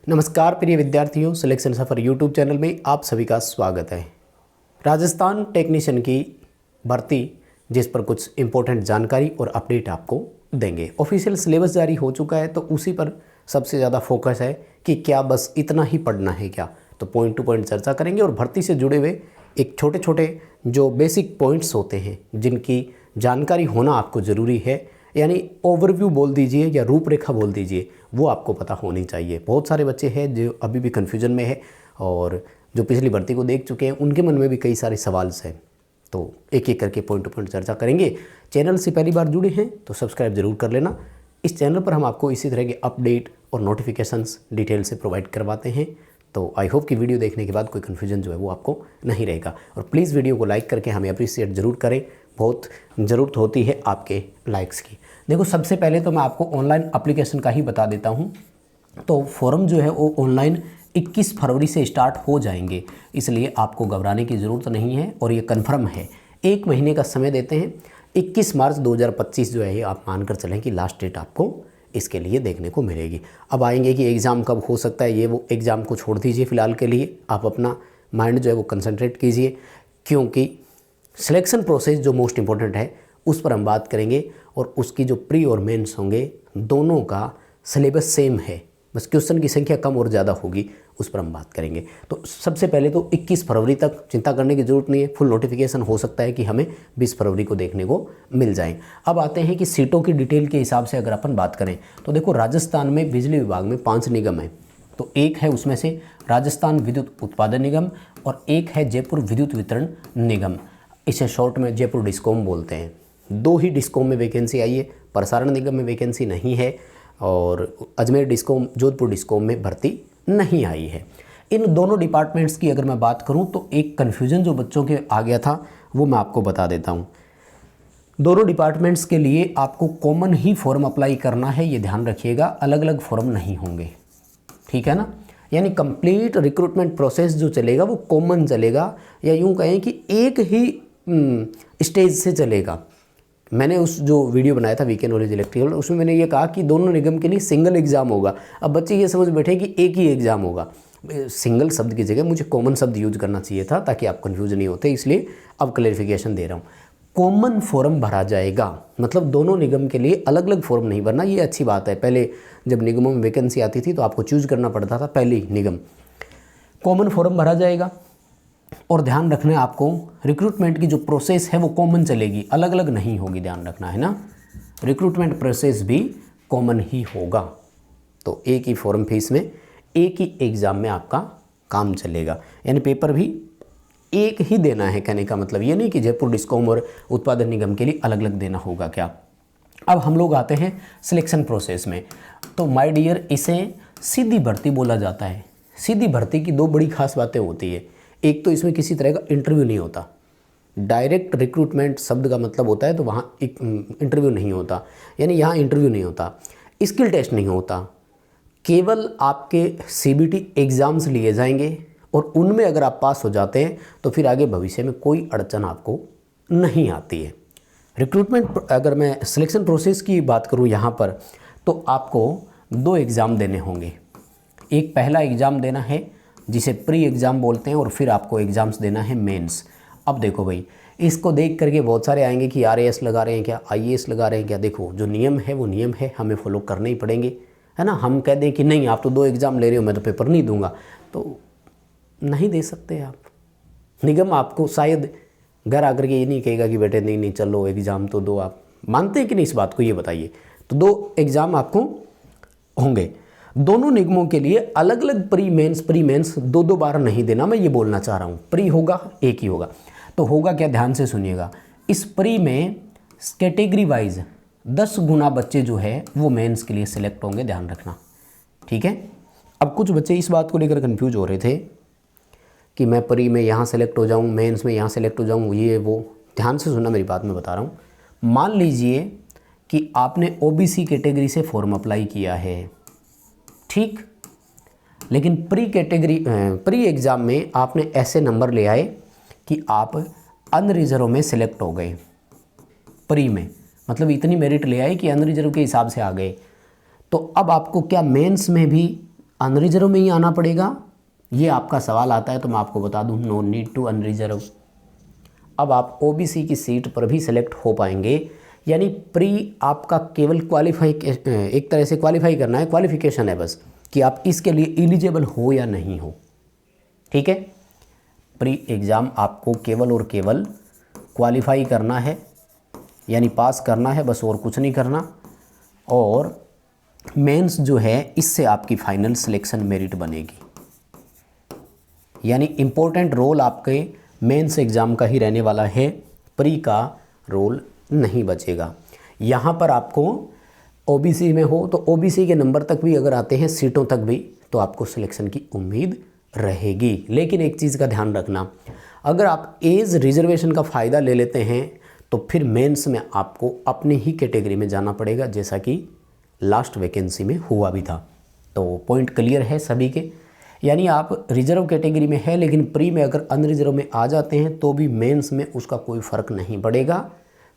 नमस्कार प्रिय विद्यार्थियों, सिलेक्शन सफ़र यूट्यूब चैनल में आप सभी का स्वागत है। राजस्थान टेक्नीशियन की भर्ती जिस पर कुछ इम्पोर्टेंट जानकारी और अपडेट आपको देंगे। ऑफिशियल सिलेबस जारी हो चुका है तो उसी पर सबसे ज़्यादा फोकस है कि क्या बस इतना ही पढ़ना है क्या, तो पॉइंट टू पॉइंट चर्चा करेंगे और भर्ती से जुड़े हुए एक छोटे छोटे जो बेसिक पॉइंट्स होते हैं जिनकी जानकारी होना आपको ज़रूरी है, यानी ओवरव्यू बोल दीजिए या रूपरेखा बोल दीजिए, वो आपको पता होनी चाहिए। बहुत सारे बच्चे हैं जो अभी भी कन्फ्यूजन में है और जो पिछली भर्ती को देख चुके हैं उनके मन में भी कई सारे सवाल हैं, तो एक एक करके पॉइंट टू पॉइंट चर्चा करेंगे। चैनल से पहली बार जुड़े हैं तो सब्सक्राइब जरूर कर लेना। इस चैनल पर हम आपको इसी तरह के अपडेट और नोटिफिकेशंस डिटेल से प्रोवाइड करवाते हैं, तो आई होप कि वीडियो देखने के बाद कोई कन्फ्यूजन जो है वो आपको नहीं रहेगा। और प्लीज़ वीडियो को लाइक करके हमें अप्रिशिएट ज़रूर करें, बहुत ज़रूरत होती है आपके लाइक्स की। देखो, सबसे पहले तो मैं आपको ऑनलाइन एप्लीकेशन का ही बता देता हूँ। तो फॉर्म जो है वो ऑनलाइन 21 फरवरी से स्टार्ट हो जाएंगे, इसलिए आपको घबराने की ज़रूरत नहीं है और ये कन्फर्म है। एक महीने का समय देते हैं, 21 मार्च 2025 जो है ये आप मानकर चलें कि लास्ट डेट आपको इसके लिए देखने को मिलेगी। अब आएंगे कि एग्ज़ाम कब हो सकता है, ये वो एग्ज़ाम को छोड़ दीजिए फ़िलहाल के लिए, आप अपना माइंड जो है वो कंसंट्रेट कीजिए, क्योंकि सिलेक्शन प्रोसेस जो मोस्ट इम्पोर्टेंट है उस पर हम बात करेंगे और उसकी जो प्री और मेंस होंगे दोनों का सिलेबस सेम है, बस क्वेश्चन की संख्या कम और ज़्यादा होगी, उस पर हम बात करेंगे। तो सबसे पहले तो 21 फरवरी तक चिंता करने की ज़रूरत नहीं है, फुल नोटिफिकेशन हो सकता है कि हमें 20 फरवरी को देखने को मिल जाए। अब आते हैं कि सीटों की डिटेल के हिसाब से अगर अपन बात करें तो देखो, राजस्थान में बिजली विभाग में 5 निगम हैं, तो एक है उसमें से राजस्थान विद्युत उत्पादन निगम और एक है जयपुर विद्युत वितरण निगम, इसे शॉर्ट में जयपुर डिस्कॉम बोलते हैं। 2 ही डिस्कॉम में वैकेंसी आई है, प्रसारण निगम में वैकेंसी नहीं है और अजमेर डिस्कॉम जोधपुर डिस्कॉम में भर्ती नहीं आई है। इन दोनों डिपार्टमेंट्स की अगर मैं बात करूं तो एक कन्फ्यूजन जो बच्चों के आ गया था वो मैं आपको बता देता हूं। दोनों डिपार्टमेंट्स के लिए आपको कॉमन ही फॉर्म अप्लाई करना है, ये ध्यान रखिएगा, अलग अलग फॉर्म नहीं होंगे, ठीक है ना। यानी कंप्लीट रिक्रूटमेंट प्रोसेस जो चलेगा वो कॉमन चलेगा, या यूँ कहें कि एक ही स्टेज से चलेगा। मैंने उस जो वीडियो बनाया था वीके नॉलेज इलेक्ट्रिकल, उसमें मैंने ये कहा कि दोनों निगम के लिए सिंगल एग्ज़ाम होगा। अब बच्चे ये समझ बैठे कि एक ही एग्ज़ाम होगा। सिंगल शब्द की जगह मुझे कॉमन शब्द यूज करना चाहिए था ताकि आप कन्फ्यूज नहीं होते, इसलिए अब क्लैरिफिकेशन दे रहा हूँ। कॉमन फॉर्म भरा जाएगा, मतलब दोनों निगम के लिए अलग अलग फॉर्म नहीं भरना, ये अच्छी बात है। पहले जब निगमों में वैकेंसी आती थी तो आपको चूज करना पड़ता था पहले निगम। कॉमन फॉर्म भरा जाएगा और ध्यान रखना है आपको, रिक्रूटमेंट की जो प्रोसेस है वो कॉमन चलेगी, अलग अलग नहीं होगी, ध्यान रखना है ना। रिक्रूटमेंट प्रोसेस भी कॉमन ही होगा, तो एक ही फॉर्म फीस में एक ही एग्ज़ाम में आपका काम चलेगा, यानी पेपर भी एक ही देना है। कहने का मतलब ये नहीं कि जयपुर डिस्कॉम और उत्पादन निगम के लिए अलग अलग देना होगा क्या। अब हम लोग आते हैं सिलेक्शन प्रोसेस में, तो माय डियर इसे सीधी भर्ती बोला जाता है। सीधी भर्ती की 2 बड़ी खास बातें होती है। एक तो इसमें किसी तरह का इंटरव्यू नहीं होता, डायरेक्ट रिक्रूटमेंट शब्द का मतलब होता है, तो वहाँ एक इंटरव्यू नहीं होता, यानी यहाँ इंटरव्यू नहीं होता, स्किल टेस्ट नहीं होता, केवल आपके CBT एग्ज़ाम्स लिए जाएंगे और उनमें अगर आप पास हो जाते हैं तो फिर आगे भविष्य में कोई अड़चन आपको नहीं आती है। रिक्रूटमेंट अगर मैं सिलेक्शन प्रोसेस की बात करूँ यहाँ पर, तो आपको 2 एग्ज़ाम देने होंगे। एक पहला एग्ज़ाम देना है जिसे प्री एग्ज़ाम बोलते हैं और फिर आपको एग्ज़ाम्स देना है मेंस। अब देखो भाई, इसको देख करके बहुत सारे आएंगे कि RAS लगा रहे हैं क्या, IAS लगा रहे हैं क्या। देखो, जो नियम है वो नियम है, हमें फॉलो करने ही पड़ेंगे, है ना। हम कह दें कि नहीं आप तो 2 एग्ज़ाम ले रहे हो, मैं तो पेपर नहीं दूंगा, तो नहीं दे सकते आप। निगम आपको शायद घर आकर के ये नहीं कहेगा कि बेटे नहीं नहीं चलो एग्ज़ाम तो दो। आप मानते हैं कि नहीं इस बात को, ये बताइए। तो 2 एग्ज़ाम आपको होंगे, दोनों निगमों के लिए अलग अलग प्री मेंस 2 बार नहीं देना, मैं ये बोलना चाह रहा हूँ। प्री होगा एक ही होगा, तो होगा क्या, ध्यान से सुनिएगा। इस प्री में कैटेगरी वाइज 10 गुना बच्चे जो है वो मेंस के लिए सिलेक्ट होंगे, ध्यान रखना, ठीक है। अब कुछ बच्चे इस बात को लेकर कन्फ्यूज हो रहे थे कि मैं प्री में यहाँ सेलेक्ट हो जाऊँ, मेंस में यहाँ सेलेक्ट हो जाऊँ, ये वो। ध्यान से सुनना मेरी बात, मैं बता रहा हूँ। मान लीजिए कि आपने OBC कैटेगरी से फॉर्म अप्लाई किया है, ठीक, लेकिन प्री एग्ज़ाम में आपने ऐसे नंबर ले आए कि आप अनरिजर्व में सिलेक्ट हो गए। प्री में मतलब इतनी मेरिट ले आए कि अनरिजर्व के हिसाब से आ गए, तो अब आपको क्या मेंस में भी अनरिजर्व में ही आना पड़ेगा, ये आपका सवाल आता है तो मैं आपको बता दूं, नो नीड टू अनरिजर्व। अब आप ओबीसी की सीट पर भी सिलेक्ट हो पाएंगे, यानी प्री आपका केवल क्वालिफाई, एक तरह से क्वालिफाई करना है, क्वालिफिकेशन है बस कि आप इसके लिए एलिजिबल हो या नहीं हो। ठीक है, प्री एग्ज़ाम आपको केवल और केवल क्वालिफाई करना है, यानी पास करना है बस, और कुछ नहीं करना। और मेंस जो है इससे आपकी फाइनल सिलेक्शन मेरिट बनेगी, यानी इम्पोर्टेंट रोल आपके मेंस एग्ज़ाम का ही रहने वाला है, प्री का रोल नहीं बचेगा। यहाँ पर आपको ओबीसी में हो तो ओबीसी के नंबर तक भी अगर आते हैं, सीटों तक भी, तो आपको सिलेक्शन की उम्मीद रहेगी। लेकिन एक चीज़ का ध्यान रखना, अगर आप एज रिजर्वेशन का फ़ायदा ले लेते हैं तो फिर मेंस में आपको अपनी ही कैटेगरी में जाना पड़ेगा, जैसा कि लास्ट वैकेंसी में हुआ भी था। तो पॉइंट क्लियर है सभी के, यानी आप रिजर्व कैटेगरी में है लेकिन प्री में अगर अनरिजर्व में आ जाते हैं तो भी मेंस में उसका कोई फ़र्क नहीं पड़ेगा।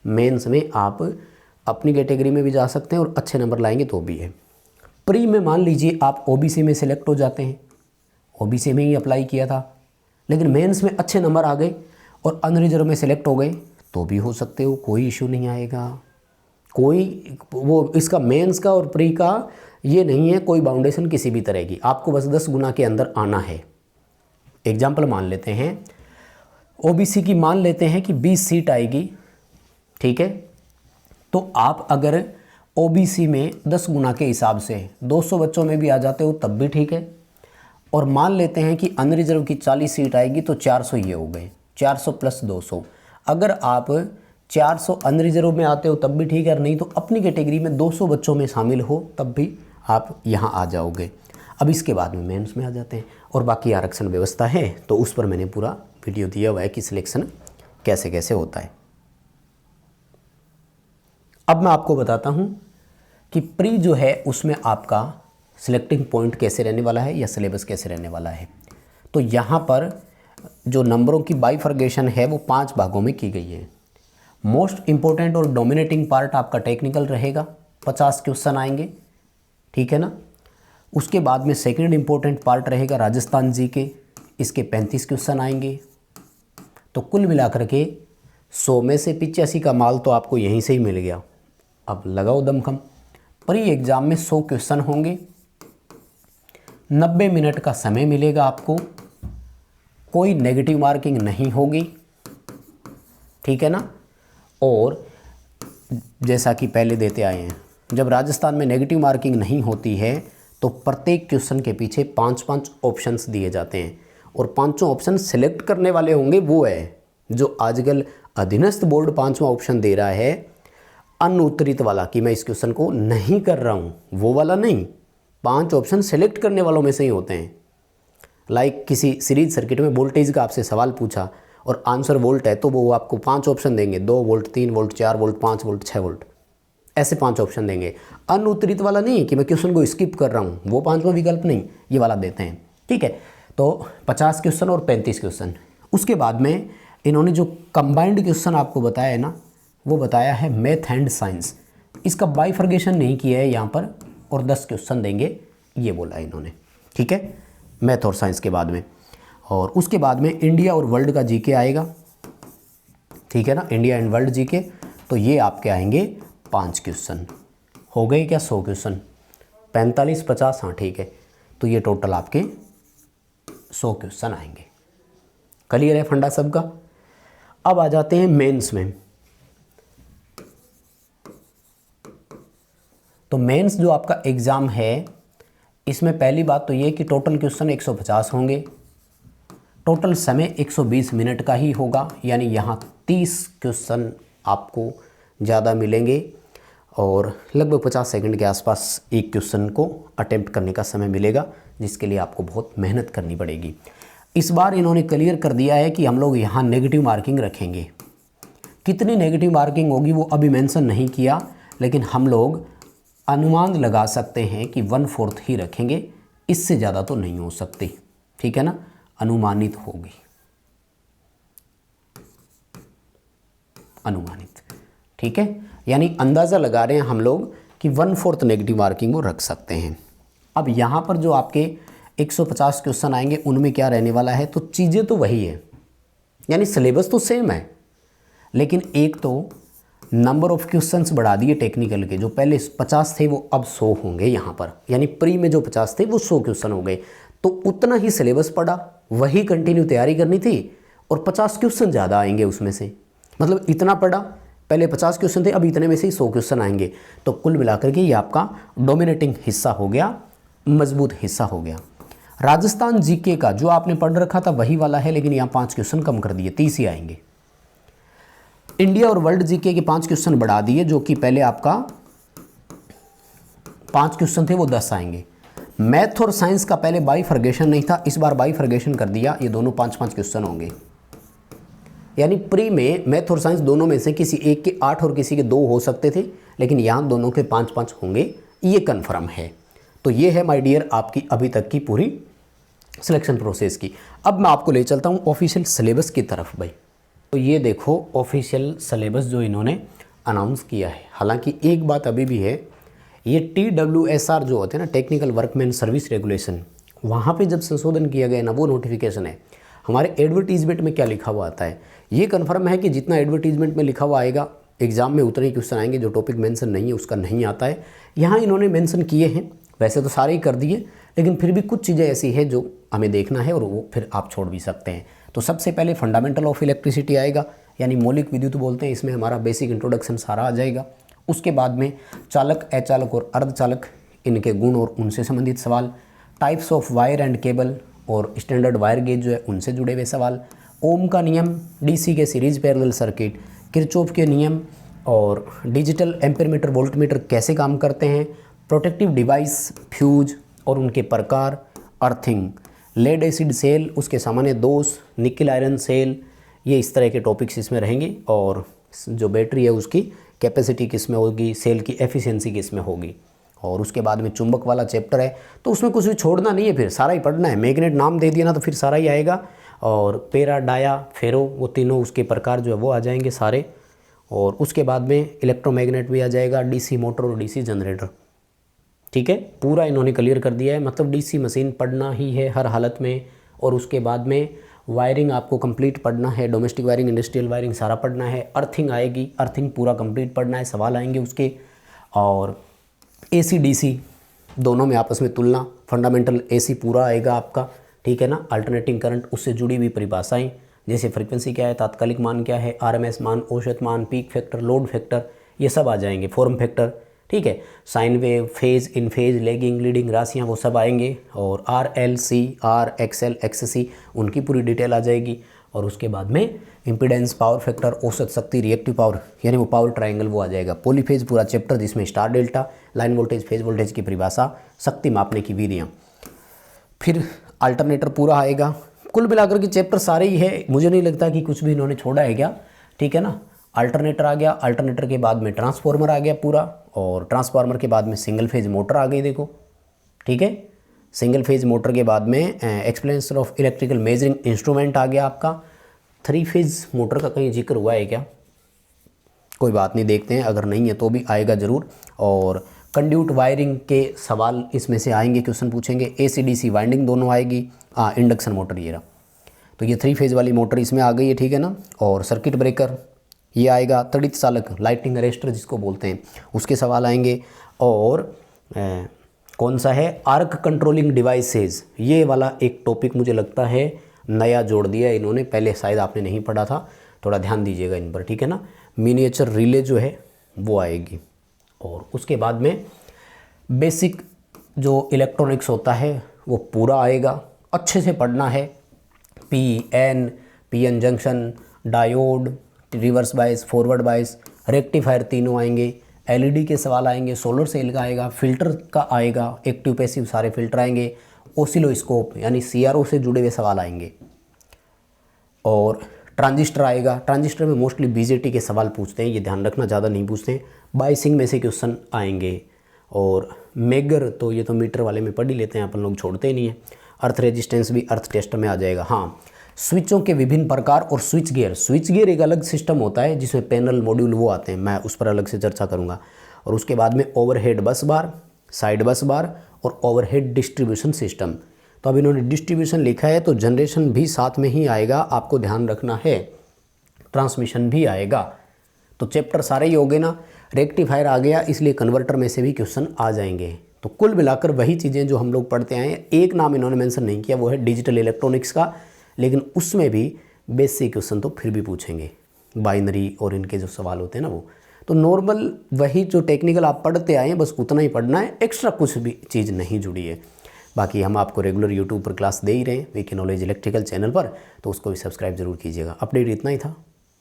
मेंस में आप अपनी कैटेगरी में भी जा सकते हैं और अच्छे नंबर लाएंगे तो भी है। प्री में मान लीजिए आप ओबीसी में सिलेक्ट हो जाते हैं, ओबीसी में ही अप्लाई किया था, लेकिन मेंस में अच्छे नंबर आ गए और अनरिजर्व में सिलेक्ट हो गए तो भी हो सकते हो, कोई इशू नहीं आएगा। कोई वो इसका मेंस का और प्री का ये नहीं है कोई बाउंडेशन किसी भी तरह की, आपको बस 10 गुना के अंदर आना है। एग्जाम्पल मान लेते हैं, ओबीसी की मान लेते हैं कि 20 सीट आएगी, ठीक है, तो आप अगर ओबीसी में 10 गुना के हिसाब से 200 बच्चों में भी आ जाते हो तब भी ठीक है। और मान लेते हैं कि अनरिजर्व की 40 सीट आएगी तो 400 ये हो गए, 400 प्लस 200। अगर आप 400 अनरिजर्व में आते हो तब भी ठीक है, नहीं तो अपनी कैटेगरी में 200 बच्चों में शामिल हो तब भी आप यहाँ आ जाओगे। अब इसके बाद में मेंस में आ जाते हैं और बाकी आरक्षण व्यवस्था है तो उस पर मैंने पूरा वीडियो दिया हुआ है कि सिलेक्शन कैसे कैसे होता है। अब मैं आपको बताता हूँ कि प्री जो है उसमें आपका सिलेक्टिंग पॉइंट कैसे रहने वाला है या सिलेबस कैसे रहने वाला है। तो यहाँ पर जो नंबरों की बाइफर्गेशन है वो 5 भागों में की गई है। मोस्ट इम्पोर्टेंट और डोमिनेटिंग पार्ट आपका टेक्निकल रहेगा, 50 क्वेश्चन आएंगे, ठीक है ना। उसके बाद में सेकंड इम्पोर्टेंट पार्ट रहेगा राजस्थान जी के, इसके 35 क्वेश्चन आएंगे। तो कुल मिलाकर के 100 में से 85 का माल तो आपको यहीं से ही मिल गया। अब लगाओ दमखम, प्री एग्ज़ाम में 100 क्वेश्चन होंगे, 90 मिनट का समय मिलेगा आपको, कोई नेगेटिव मार्किंग नहीं होगी, ठीक है ना। और जैसा कि पहले देते आए हैं, जब राजस्थान में नेगेटिव मार्किंग नहीं होती है तो प्रत्येक क्वेश्चन के पीछे 5-5 ऑप्शंस दिए जाते हैं और पांचों ऑप्शन सेलेक्ट करने वाले होंगे वो है जो आजकल अधीनस्थ बोर्ड 5वां ऑप्शन दे रहा है अनुत्तरित वाला, कि मैं इस क्वेश्चन को नहीं कर रहा हूँ, वो वाला नहीं। 5 ऑप्शन सेलेक्ट करने वालों में से ही होते हैं। लाइक किसी सीरीज सर्किट में वोल्टेज का आपसे सवाल पूछा और आंसर वोल्ट है तो वो आपको 5 ऑप्शन देंगे, 2 volt, 3 volt, 4 volt, 5 volt, 6 volt, ऐसे 5 ऑप्शन देंगे। अनुत्तरित वाला नहीं कि मैं क्वेश्चन को स्किप कर रहा हूँ, वो 5वां विकल्प नहीं, ये वाला देते हैं, ठीक है। तो 50 क्वेश्चन और 35 क्वेश्चन। उसके बाद में इन्होंने जो कंबाइंड क्वेश्चन आपको बताया है ना, वो बताया है मैथ एंड साइंस। इसका बाइफर्गेशन नहीं किया है यहाँ पर, और 10 क्वेश्चन देंगे ये बोला है इन्होंने, ठीक है, मैथ और साइंस के बाद में। और उसके बाद में इंडिया और वर्ल्ड का जीके आएगा, ठीक है ना, इंडिया एंड वर्ल्ड जीके। तो ये आपके आएंगे 5 क्वेश्चन। हो गए क्या 100 क्वेश्चन, 45, 50, हाँ ठीक है। तो ये टोटल आपके 100 क्वेश्चन आएंगे। क्लियर है फंडा सबका। अब आ जाते हैं मेंस में। तो मेंस जो आपका एग्ज़ाम है इसमें पहली बात तो ये कि टोटल क्वेश्चन 150 होंगे, टोटल समय 120 मिनट का ही होगा, यानी यहाँ 30 क्वेश्चन आपको ज़्यादा मिलेंगे और लगभग 50 सेकंड के आसपास एक क्वेश्चन को अटेम्प्ट करने का समय मिलेगा, जिसके लिए आपको बहुत मेहनत करनी पड़ेगी। इस बार इन्होंने क्लियर कर दिया है कि हम लोग यहाँ नेगेटिव मार्किंग रखेंगे। कितनी नेगेटिव मार्किंग होगी वो अभी मेंशन नहीं किया, लेकिन हम लोग अनुमान लगा सकते हैं कि 1/4 ही रखेंगे, इससे ज़्यादा तो नहीं हो सकती, ठीक है ना, अनुमानित होगी, अनुमानित, ठीक है। यानी अंदाज़ा लगा रहे हैं हम लोग कि 1/4 नेगेटिव मार्किंग वो रख सकते हैं। अब यहाँ पर जो आपके 150 क्वेश्चन आएंगे उनमें क्या रहने वाला है, तो चीज़ें तो वही है, यानी सिलेबस तो सेम है, लेकिन एक तो नंबर ऑफ क्वेश्चंस बढ़ा दिए टेक्निकल के, जो पहले 50 थे वो अब 100 होंगे यहाँ पर, यानी प्री में जो 50 थे वो 100 क्वेश्चन हो गए। तो उतना ही सिलेबस पढ़ा, वही कंटिन्यू तैयारी करनी थी और 50 क्वेश्चन ज़्यादा आएंगे उसमें से, मतलब इतना पढ़ा, पहले 50 क्वेश्चन थे, अब इतने में से ही 100 क्वेश्चन आएंगे। तो कुल मिलाकर के ये आपका डोमिनेटिंग हिस्सा हो गया, मजबूत हिस्सा हो गया। राजस्थान जीके का जो आपने पढ़ रखा था वही वाला है, लेकिन यहाँ 5 क्वेश्चन कम कर दिए, 30 ही आएंगे। इंडिया और वर्ल्ड जीके के 5 क्वेश्चन बढ़ा दिए, जो कि पहले आपका 5 क्वेश्चन थे वो 10 आएंगे। मैथ और साइंस का पहले बाइफर्गेशन नहीं था, इस बार बाइफर्गेशन कर दिया, ये दोनों 5-5 क्वेश्चन होंगे, यानी प्री में मैथ और साइंस दोनों में से किसी एक के 8 और किसी के 2 हो सकते थे, लेकिन यहाँ दोनों के 5-5 होंगे, ये कन्फर्म है। तो ये है माय डियर आपकी अभी तक की पूरी सिलेक्शन प्रोसेस की। अब मैं आपको ले चलता हूँ ऑफिशियल सिलेबस की तरफ भाई। तो ये देखो ऑफिशियल सिलेबस जो इन्होंने अनाउंस किया है। हालांकि एक बात अभी भी है, ये TWSR जो होते हैं ना, टेक्निकल वर्कमैन सर्विस रेगुलेशन, वहाँ पे जब संशोधन किया गया ना, वो नोटिफिकेशन है। हमारे एडवर्टीजमेंट में क्या लिखा हुआ आता है, ये कन्फर्म है कि जितना एडवर्टीजमेंट में लिखा हुआ आएगा एग्जाम में उतने ही क्वेश्चन आएंगे, जो टॉपिक मेंशन नहीं है उसका नहीं आता है। यहाँ इन्होंने मेंशन किए हैं, वैसे तो सारे ही कर दिए, लेकिन फिर भी कुछ चीज़ें ऐसी है जो हमें देखना है और वो फिर आप छोड़ भी सकते हैं। तो सबसे पहले फंडामेंटल ऑफ इलेक्ट्रिसिटी आएगा, यानी मौलिक विद्युत बोलते हैं, इसमें हमारा बेसिक इंट्रोडक्शन सारा आ जाएगा। उसके बाद में चालक, अचालक और अर्धचालक, इनके गुण और उनसे संबंधित सवाल, types of wire and cable और स्टैंडर्ड वायर गेज जो है उनसे जुड़े हुए सवाल, ओम का नियम, डीसी के सीरीज पैरेलल सर्किट, किरचॉफ के नियम और डिजिटल एम्पीयर वोल्टमीटर कैसे काम करते हैं, प्रोटेक्टिव डिवाइस, फ्यूज और उनके प्रकार, अर्थिंग, लेड एसिड सेल, उसके सामान्य दोष, निकल आयरन सेल, ये इस तरह के टॉपिक्स इसमें रहेंगे। और जो बैटरी है उसकी कैपेसिटी किस में होगी, सेल की एफिशिएंसी किस में होगी। और उसके बाद में चुंबक वाला चैप्टर है, तो उसमें कुछ भी छोड़ना नहीं है, फिर सारा ही पढ़ना है। मैग्नेट नाम दे दिया ना तो फिर सारा ही आएगा। और पेरा, डाया, फेरो, वो तीनों उसके प्रकार जो है वो आ जाएंगे सारे। और उसके बाद में इलेक्ट्रोमैग्नेट भी आ जाएगा, डीसी मोटर और डीसी जनरेटर। ठीक है, पूरा इन्होंने क्लियर कर दिया है, मतलब डीसी मशीन पढ़ना ही है हर हालत में। और उसके बाद में वायरिंग आपको कंप्लीट पढ़ना है, डोमेस्टिक वायरिंग, इंडस्ट्रियल वायरिंग सारा पढ़ना है। अर्थिंग आएगी, अर्थिंग पूरा कंप्लीट पढ़ना है, सवाल आएंगे उसके। और एसी डीसी दोनों में आपस में तुलना, फंडामेंटल एसी पूरा आएगा आपका, ठीक है ना। अल्टरनेटिंग करंट, उससे जुड़ी हुई परिभाषाएँ, जैसे फ्रीक्वेंसी क्या है, तात्कालिक मान क्या है, आरएमएस मान, औसत मान, पीक फैक्टर, लोड फैक्टर, ये सब आ जाएंगे। फॉर्म फैक्टर, ठीक है। साइन वेव, फेज, इन फेज, लेगिंग, लीडिंग राशियाँ वो सब आएंगे। और RLC, RXL, XC उनकी पूरी डिटेल आ जाएगी। और उसके बाद में इम्पीडेंस, पावर फैक्टर, औसत शक्ति, रिएक्टिव पावर, यानी वो पावर ट्रायंगल वो आ जाएगा। पॉलीफेज पूरा चैप्टर, जिसमें star delta, line voltage, phase voltage की परिभाषा, शक्ति मापने की विधियाँ। फिर अल्टरनेटर पूरा आएगा। कुल मिलाकर के चैप्टर सारे ही है, मुझे नहीं लगता कि कुछ भी इन्होंने छोड़ा है क्या, ठीक है ना। अल्टरनेटर आ गया, अल्टरनेटर के बाद में ट्रांसफार्मर आ गया पूरा, और ट्रांसफार्मर के बाद में सिंगल फेज मोटर आ गई, देखो, ठीक है। सिंगल फेज मोटर के बाद में explanation of electrical measuring instrument आ गया आपका। 3 फेज मोटर का कहीं जिक्र हुआ है क्या, कोई बात नहीं, देखते हैं, अगर नहीं है तो भी आएगा ज़रूर। और कंड्यूट वायरिंग के सवाल इसमें से आएंगे, क्वेश्चन पूछेंगे। AC/DC वाइंडिंग दोनों आएगी। इंडक्शन मोटर ये रहा, तो ये 3 फेज वाली मोटर इसमें आ गई है, ठीक है ना। और सर्किट ब्रेकर ये आएगा। तड़ित चालक, लाइटिंग अरेस्टर जिसको बोलते हैं, उसके सवाल आएंगे। और कौन सा है, आर्क कंट्रोलिंग डिवाइसेस, ये वाला एक टॉपिक मुझे लगता है नया जोड़ दिया है इन्होंने, पहले शायद आपने नहीं पढ़ा था, थोड़ा ध्यान दीजिएगा इन पर, ठीक है ना। मिनिएचर रिले जो है वो आएगी। और उसके बाद में बेसिक जो इलेक्ट्रॉनिक्स होता है वो पूरा आएगा, अच्छे से पढ़ना है। PN junction, diode, reverse bias, forward bias, rectifier तीनों आएंगे। LED के सवाल आएंगे, सोलर सेल का आएगा, फिल्टर का आएगा, एक्टिव पैसिव सारे फिल्टर आएंगे। ओसिलोस्कोप यानी CRO से जुड़े हुए सवाल आएंगे। और ट्रांजिस्टर आएगा, ट्रांजिस्टर में मोस्टली BJT के सवाल पूछते हैं, ये ध्यान रखना, ज़्यादा नहीं पूछते हैं। बाइसिंग में से क्वेश्चन आएंगे। और मेगर तो ये तो मीटर वाले में पढ़ ही लेते हैं अपन लोग, छोड़ते ही नहीं है। अर्थ रेजिस्टेंस भी अर्थ टेस्ट में आ जाएगा। हाँ, स्विचों के विभिन्न प्रकार और स्विच गियर एक अलग सिस्टम होता है जिसमें पैनल मॉड्यूल वो आते हैं, मैं उस पर अलग से चर्चा करूँगा। और उसके बाद में ओवरहेड बस बार, साइड बस बार और ओवरहेड डिस्ट्रीब्यूशन सिस्टम। तो अब इन्होंने डिस्ट्रीब्यूशन लिखा है तो जनरेशन भी साथ में ही आएगा, आपको ध्यान रखना है, ट्रांसमिशन भी आएगा। तो चैप्टर सारे ही हो गए ना। रेक्टिफायर आ गया, इसलिए कन्वर्टर में से भी क्वेश्चन आ जाएंगे। तो कुल मिलाकर वही चीज़ें जो हम लोग पढ़ते आए हैं। एक नाम इन्होंने मेंशन नहीं किया, वो है डिजिटल इलेक्ट्रॉनिक्स का, लेकिन उसमें भी बेसिक क्वेश्चन तो फिर भी पूछेंगे, बाइनरी और इनके जो सवाल होते हैं ना वो। तो नॉर्मल वही जो टेक्निकल आप पढ़ते आए हैं बस उतना ही पढ़ना है, एक्स्ट्रा कुछ भी चीज़ नहीं जुड़ी है। बाकी हम आपको रेगुलर यूट्यूब पर क्लास दे ही रहे हैं वीके नॉलेज इलेक्ट्रिकल चैनल पर, तो उसको भी सब्सक्राइब जरूर कीजिएगा। अपडेट इतना ही था,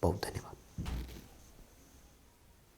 बहुत धन्यवाद।